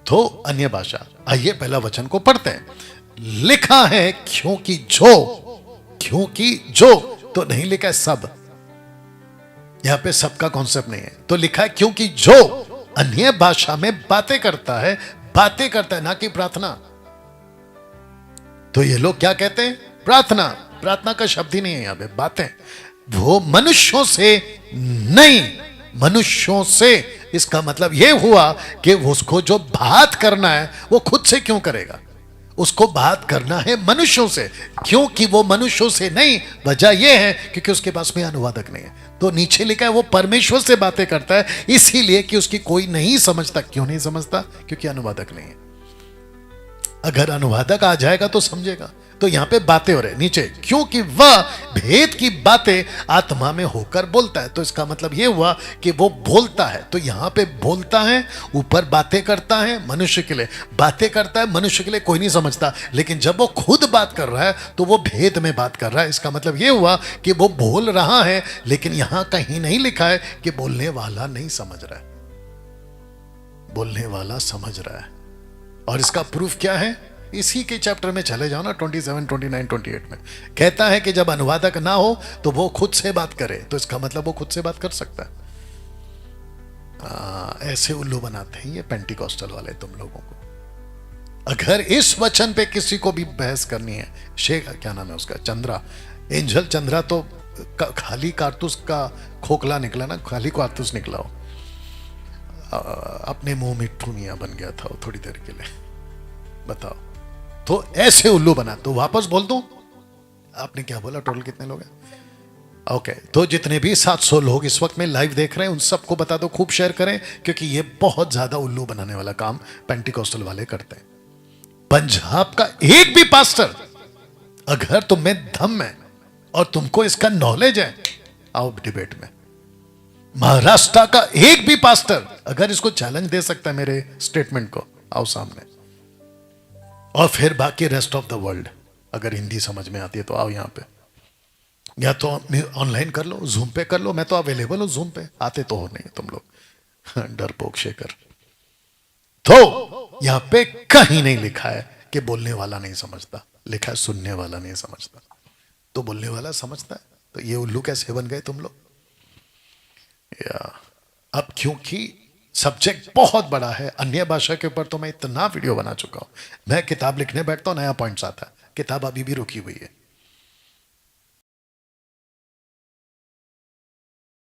तो अन्य भाषा। आइए पहला वचन को पढ़ते हैं। लिखा है क्योंकि जो तो नहीं लिखा है सब, यहां पे सबका कॉन्सेप्ट नहीं है। तो लिखा है क्योंकि जो अन्य भाषा में बातें करता है ना कि प्रार्थना। तो ये लोग क्या कहते हैं? प्रार्थना का शब्द ही नहीं है यहां पे, बातें। वो मनुष्यों से नहीं, मनुष्यों से। इसका मतलब यह हुआ कि उसको जो बात करना है वो खुद से क्यों करेगा? उसको बात करना है मनुष्यों से, क्योंकि वो मनुष्यों से नहीं। वजह यह है क्योंकि उसके पास में अनुवादक नहीं है। तो नीचे लिखा है वो परमेश्वर से बातें करता है, इसीलिए कि उसकी कोई नहीं समझता। क्यों नहीं समझता? क्योंकि अनुवादक नहीं है। अगर अनुवादक आ जाएगा तो समझेगा। तो यहां पे बातें हो रहे नीचे, क्योंकि वह भेद की बातें आत्मा में होकर बोलता है। तो इसका मतलब यह हुआ कि वो बोलता है। तो यहां पे बोलता है, ऊपर बातें करता है, मनुष्य के लिए बातें करता है, मनुष्य के लिए कोई नहीं समझता। लेकिन जब वो खुद बात कर रहा है तो वो भेद में बात कर रहा है। इसका मतलब यह हुआ कि वो बोल रहा है, लेकिन यहां कहीं नहीं लिखा है कि बोलने वाला नहीं समझ रहा है, बोलने वाला समझ रहा है। और इसका प्रूफ क्या है? इसी के चैप्टर में चले जाओ ना, 27, 29, 28 में कहता है कि जब अनुवादक ना हो तो वो खुद से बात करे। तो इसका मतलब वो खुद से बात कर सकता है। ऐसे उल्लू बनाते हैं ये पेंटिकॉस्टल वाले तुम लोगों को। अगर इस वचन पे किसी को भी बहस करनी है, शेख क्या नाम है उसका, चंद्रा, एंजल चंद्रा, तो खाली कारतूस का खोखला निकला ना, खाली कारतूस निकला हो। अपने मुंह में ठूनिया बन गया था वो थोड़ी देर के लिए। बताओ, तो ऐसे उल्लू बना। तो वापस बोल दूं, आपने क्या बोला? टोटल कितने लोग हैं? ओके, तो जितने भी 700 लोग इस वक्त में लाइव देख रहे हैं उन सबको बता दो, खूब शेयर करें, क्योंकि ये बहुत ज्यादा उल्लू बनाने वाला काम पेंटिकॉस्टल वाले करते हैं। पंजाब का एक भी पास्टर, अगर तुम में दम है और तुमको इसका नॉलेज है, आओ डिबेट में। महाराष्ट्र का एक भी पास्टर अगर इसको चैलेंज दे सकता है मेरे स्टेटमेंट को, आओ सामने। और फिर बाकी रेस्ट ऑफ द वर्ल्ड, अगर हिंदी समझ में आती है तो आओ यहां पे, या तो ऑनलाइन कर लो, जूम पे कर लो। मैं तो अवेलेबल हूं जूम पे, आते तो हो नहीं तुम लोग, डरपोक शेखर। तो यहां पे कहीं नहीं लिखा है कि बोलने वाला नहीं समझता, लिखा है सुनने वाला नहीं समझता। तो बोलने वाला समझता है। तो ये उल्लू कैसे बन गए तुम लोग? या अब क्योंकि सब्जेक्ट बहुत बड़ा है, अन्य भाषा के ऊपर तो मैं इतना वीडियो बना चुका हूं। मैं किताब लिखने बैठता हूं, नया पॉइंट्स आता है, किताब अभी भी रुकी हुई है।